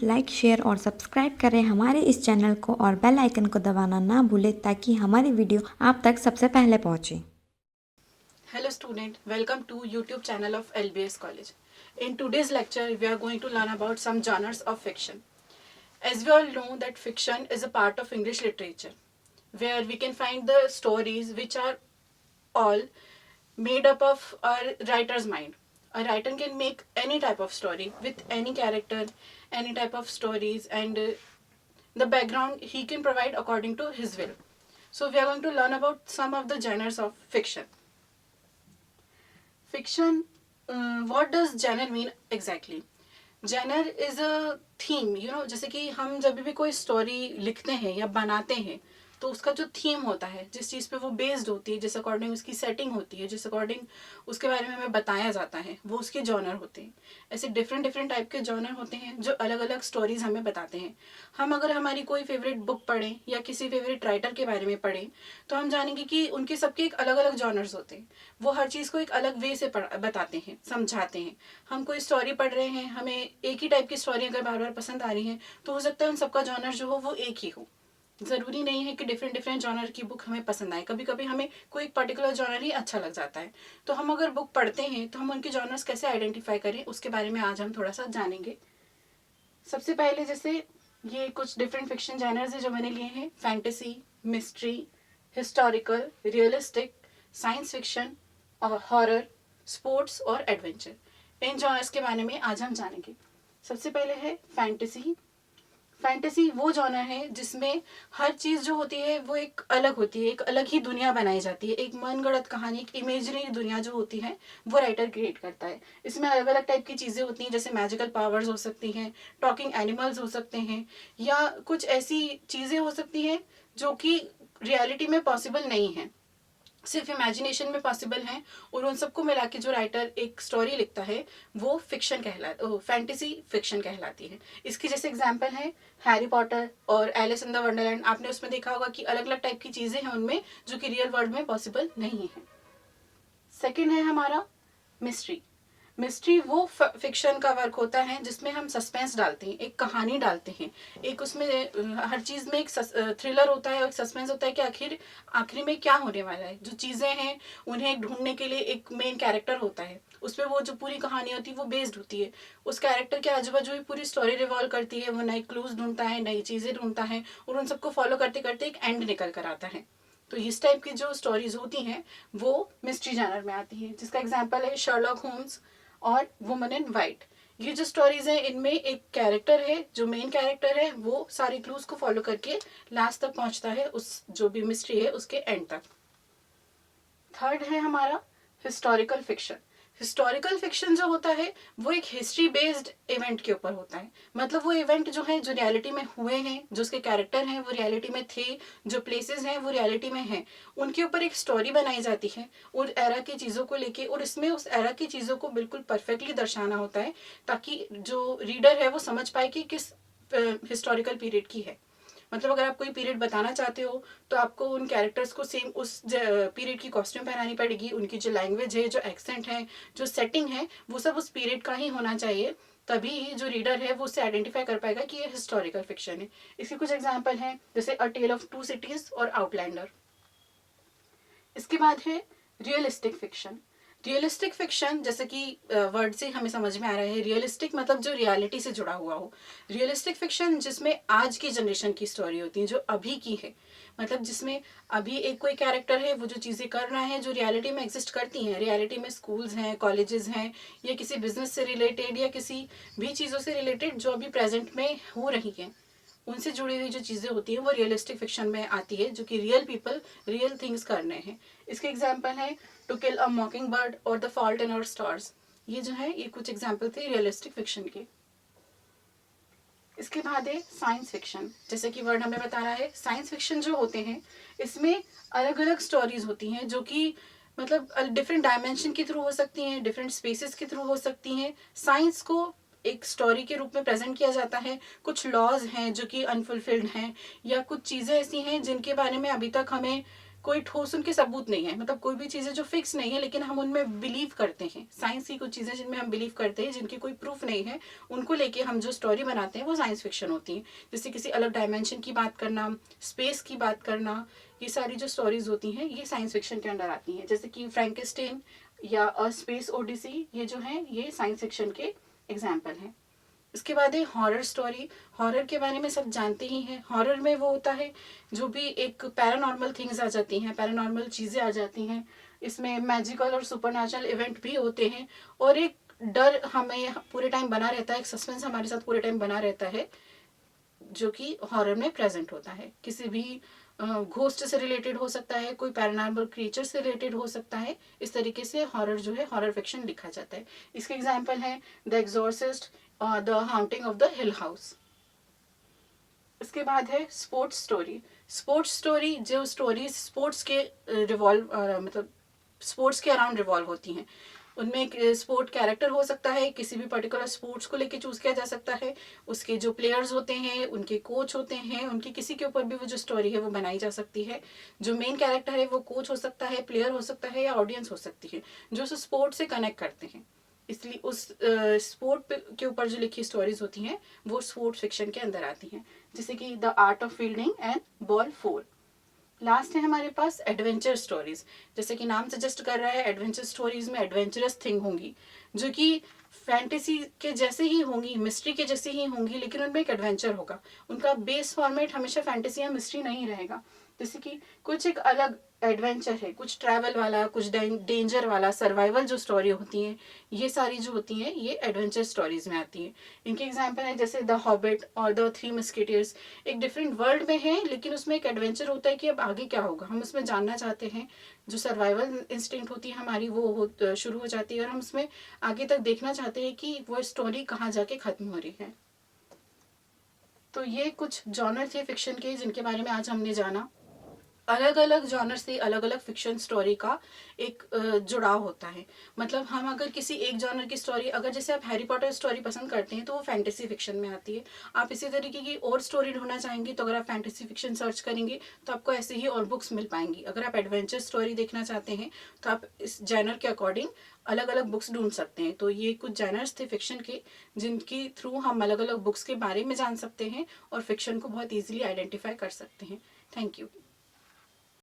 Like share और subscribe करें हमारे इस चैनल को और बेल आइकन को दबाना ना भूलें ताकि हमारी वीडियो आप तक सबसे पहले पहुंचे। Hello student, welcome to YouTube channel of LBS College. In today's lecture, we are going to learn about some genres of fiction. As we all know that fiction is a part of English literature, where we can find the stories which are all made up of our writer's mind. A writer can make any type of story with any character, any type of stories, and the background he can provide according to his will. So we are going to learn about some of the genres of fiction. Fiction, what does genre mean exactly? Genre is a theme, जैसे कि हम जब भी कोई story लिखते हैं या बनाते हैं तो उसका जो थीम होता है, जिस चीज़ पे वो बेस्ड होती है, जिस अकॉर्डिंग उसकी सेटिंग होती है, जिस अकॉर्डिंग उसके बारे में हमें बताया जाता है, वो उसके जॉनर होते हैं। ऐसे डिफरेंट डिफरेंट टाइप के जॉनर होते हैं जो अलग अलग स्टोरीज हमें बताते हैं। हम अगर हमारी कोई फेवरेट बुक पढ़ें या किसी फेवरेट राइटर के बारे में पढ़ें तो हम जानेंगे कि उनके सबके एक अलग अलग जॉनर्स होते हैं। वो हर चीज़ को एक अलग वे से बताते हैं, समझाते हैं। हम कोई स्टोरी पढ़ रहे हैं, हमें एक ही टाइप की स्टोरी अगर बार बार पसंद आ रही है तो हो सकता है उन सबका जॉनर जो हो वो एक ही हो। ज़रूरी नहीं है कि डिफरेंट डिफरेंट जॉनर की बुक हमें पसंद आए। कभी कभी हमें कोई एक पर्टिकुलर जॉनर ही अच्छा लग जाता है। तो हम अगर बुक पढ़ते हैं तो हम उनके जॉनर्स कैसे आइडेंटिफाई करें उसके बारे में आज हम थोड़ा सा जानेंगे। सबसे पहले जैसे ये कुछ डिफरेंट फिक्शन जॉनर्स है जो मैंने लिए हैं: fantasy, mystery, historical, realistic, science fiction और हॉरर, स्पोर्ट्स और एडवेंचर। इन जॉनर्स के बारे में आज हम जानेंगे। सबसे पहले है फैंटेसी। फैंटेसी वो जॉनर है जिसमें हर चीज़ जो होती है वो एक अलग होती है, एक अलग ही दुनिया बनाई जाती है। एक मनगढ़ंत कहानी, एक इमेजिनरी दुनिया जो होती है वो राइटर क्रिएट करता है। इसमें अलग अलग टाइप की चीज़ें होती हैं, जैसे मैजिकल पावर्स हो सकती हैं, टॉकिंग एनिमल्स हो सकते हैं, या कुछ ऐसी चीज़ें हो सकती हैं जो कि रियलिटी में पॉसिबल नहीं है, सिर्फ इमेजिनेशन में पॉसिबल हैं। और उन सबको मिला के जो राइटर एक स्टोरी लिखता है वो फिक्शन फैंटेसी फिक्शन कहलाती है। इसकी जैसे एग्जांपल है हैरी पॉटर और एलिस इन द वंडरलैंड। आपने उसमें देखा होगा कि अलग अलग टाइप की चीज़ें हैं उनमें जो कि रियल वर्ल्ड में पॉसिबल नहीं है। सेकेंड है हमारा मिस्ट्री। मिस्ट्री वो फिक्शन का वर्क होता है जिसमें हम सस्पेंस डालते हैं, एक कहानी डालते हैं। एक उसमें हर चीज़ में एक थ्रिलर होता है और एक सस्पेंस होता है कि आखिर में क्या होने वाला है। जो चीज़ें हैं उन्हें ढूंढने के लिए एक मेन कैरेक्टर होता है, उसमें वो जो पूरी कहानी होती है वो बेस्ड होती है। उस कैरेक्टर के आजू बाजू भी पूरी स्टोरी रिवॉल्व करती है। वो नए क्लूज ढूंढता है, नई चीज़ें ढूंढता है और उन सबको फॉलो करते करते एक एंड निकल कर आता है। तो इस टाइप की जो स्टोरीज होती हैं वो मिस्ट्री जॉनर में आती है, जिसका एग्जांपल है शर्लॉक होम्स और वुमन इन वाइट। ये जो स्टोरीज हैं इनमें एक कैरेक्टर है, जो मेन कैरेक्टर है वो सारे क्लूज को फॉलो करके लास्ट तक पहुंचता है, उस जो भी मिस्ट्री है उसके एंड तक। थर्ड है हमारा हिस्टोरिकल फिक्शन। हिस्टोरिकल फिक्शन जो होता है वो एक हिस्ट्री बेस्ड इवेंट के ऊपर होता है। मतलब वो इवेंट जो है जो रियलिटी में हुए हैं, जो उसके कैरेक्टर हैं वो रियलिटी में थे, जो प्लेसेस हैं वो रियलिटी में हैं, उनके ऊपर एक स्टोरी बनाई जाती है उस एरा की चीज़ों को लेके। और इसमें उस एरा की चीज़ों को बिल्कुल परफेक्टली दर्शाना होता है ताकि जो रीडर है वो समझ पाए कि किस हिस्टोरिकल पीरियड की है। मतलब अगर आप कोई पीरियड बताना चाहते हो तो आपको उन कैरेक्टर्स को सेम उस पीरियड की कॉस्ट्यूम पहनानी पड़ेगी। उनकी जो लैंग्वेज है, जो एक्सेंट है, जो सेटिंग है, वो सब उस पीरियड का ही होना चाहिए। तभी जो रीडर है वो उससे आइडेंटिफाई कर पाएगा कि ये हिस्टोरिकल फिक्शन है। इसके कुछ एग्जाम्पल हैं जैसे अ टेल ऑफ टू सिटीज और आउटलैंडर। इसके बाद है रियलिस्टिक फिक्शन। रियलिस्टिक फिक्शन जैसे कि वर्ड से हमें समझ में आ रहा है, रियलिस्टिक मतलब जो रियलिटी से जुड़ा हुआ हो। रियलिस्टिक फिक्शन जिसमें आज की जनरेशन की स्टोरी होती है, जो अभी की है। मतलब जिसमें अभी एक कोई कैरेक्टर है, वो जो चीज़ें कर रहा है जो रियलिटी में एग्जिस्ट करती हैं। रियलिटी में स्कूल्स हैं, कॉलेजेस हैं, या किसी बिजनेस से रिलेटेड या किसी भी चीज़ों से रिलेटेड जो अभी प्रेजेंट में हो रही हैं, उनसे जुड़ी हुई जो चीज़ें होती हैं वो रियलिस्टिक फिक्शन में आती है, जो कि रियल पीपल रियल थिंग्स कर रहे हैं। इसके एग्जाम्पल है to kill a mockingbird और the fault in our stars. ये जो है ये कुछ एग्जाम्पल थे रियलिस्टिक फिक्शन के। इसके बाद है साइंस फिक्शन। जैसे कि वर्ड हमें बता रहा है, साइंस फिक्शन जो होते हैं इसमें अलग अलग स्टोरीज होती हैं जो कि मतलब डिफरेंट डायमेंशन के थ्रू हो सकती हैं, डिफरेंट स्पेसेस के थ्रू हो सकती हैं। साइंस को एक स्टोरी के रूप में प्रेजेंट किया जाता है। कुछ लॉज हैं जो कि अनफुलफिल्ड हैं, या कुछ चीज़ें ऐसी हैं जिनके बारे में अभी तक हमें कोई ठोस उनके सबूत नहीं है, मतलब कोई भी चीज़ें जो फिक्स नहीं है लेकिन हम उनमें बिलीव करते हैं। साइंस की कुछ चीज़ें जिनमें हम बिलीव करते हैं, जिनकी कोई प्रूफ नहीं है, उनको लेके हम जो स्टोरी बनाते हैं वो साइंस फिक्शन होती है। जैसे किसी अलग डायमेंशन की बात करना, स्पेस की बात करना, ये सारी जो स्टोरीज होती हैं ये साइंस फिक्शन के अंडर आती हैं। जैसे कि फ्रैंकेस्टाइन या अ स्पेस ओडिसी, ये जो है ये साइंस फिक्शन के एग्जाम्पल हैं। इसके बाद है हॉरर स्टोरी। हॉरर के बारे में सब जानते ही हैं। हॉरर में वो होता है जो भी एक पैरानॉर्मल थिंग्स आ जाती हैं, पैरानॉर्मल चीज़ें आ जाती हैं, इसमें मैजिकल और सुपरनैचुरल इवेंट भी होते हैं, और एक डर हमें पूरे टाइम बना रहता है, एक सस्पेंस हमारे साथ पूरे टाइम बना रहता है, जो कि हॉरर में प्रेजेंट होता है। किसी भी घोस्ट से रिलेटेड हो सकता है, कोई पैरानॉर्मल क्रिएचर से रिलेटेड हो सकता है। इस तरीके से हॉरर जो है, हॉरर फिक्शन लिखा जाता है। इसके एग्जाम्पल हैं the exorcist, the haunting of the hill house. इसके बाद है स्पोर्ट्स स्टोरी। स्पोर्ट्स स्टोरी जो स्टोरीज स्पोर्ट्स के रिवॉल्व मतलब स्पोर्ट्स के अराउंड रिवॉल्व होती हैं। उनमें एक स्पोर्ट कैरेक्टर हो सकता है, किसी भी पर्टिकुलर स्पोर्ट्स को लेके चूज किया जा सकता है, उसके जो प्लेयर्स होते हैं, उनके कोच होते हैं, उनकी किसी के ऊपर भी वो जो स्टोरी है वो बनाई जा सकती है। जो मेन कैरेक्टर है वो कोच हो सकता है, प्लेयर हो सकता है, या ऑडियंस हो सकती है, जो उस स्पोर्ट से कनेक्ट करते हैं। इसलिए उस स्पोर्ट के ऊपर जो लिखी स्टोरीज होती हैं वो स्पोर्ट्स फिक्शन के अंदर आती हैं। जैसे कि the art of fielding and ball 4। Last है हमारे पास एडवेंचर स्टोरीज। जैसे कि नाम सजेस्ट कर रहा है, एडवेंचर स्टोरीज में एडवेंचरस थिंग होंगी, जो कि फैंटेसी के जैसे ही होंगी, मिस्ट्री के जैसे ही होंगी, लेकिन उनमें एक एडवेंचर होगा। उनका बेस फॉर्मेट हमेशा फैंटेसी या मिस्ट्री नहीं रहेगा। जैसे कि कुछ एक अलग एडवेंचर है, कुछ ट्रैवल वाला, कुछ डेंजर वाला, सर्वाइवल जो स्टोरी होती हैं, ये सारी जो होती हैं ये एडवेंचर स्टोरीज में आती हैं। इनके एग्जाम्पल है जैसे द हॉबिट और द थ्री मस्केटियर्स। एक डिफरेंट वर्ल्ड में है, लेकिन उसमें एक एडवेंचर होता है कि अब आगे क्या होगा, हम उसमें जानना चाहते हैं। जो सर्वाइवल इंस्टिंक्ट होती है हमारी वो शुरू हो जाती है, और हम उसमें आगे तक देखना चाहते हैं कि वो स्टोरी कहाँ जाके खत्म हो रही है। तो ये कुछ जॉनर थे फिक्शन के जिनके बारे में आज हमने जाना। अलग अलग जॉनर से अलग अलग फिक्शन स्टोरी का एक जुड़ाव होता है। मतलब हम अगर किसी एक जॉनर की स्टोरी, अगर जैसे आप हैरी पॉटर स्टोरी पसंद करते हैं तो वो फैंटेसी फिक्शन में आती है। आप इसी तरीके की और स्टोरी ढूंढना चाहेंगे तो अगर आप फैंटेसी फिक्शन सर्च करेंगे तो आपको ऐसे ही और बुक्स मिल पाएंगी। अगर आप एडवेंचर स्टोरी देखना चाहते हैं तो आप इस जॉनर के अकॉर्डिंग अलग अलग बुक्स ढूंढ सकते हैं। तो ये कुछ जॉनर्स थे फिक्शन के, जिनके थ्रू हम अलग अलग बुक्स के बारे में जान सकते हैं और फिक्शन को बहुत ईजिली आइडेंटिफाई कर सकते हैं। Thank you.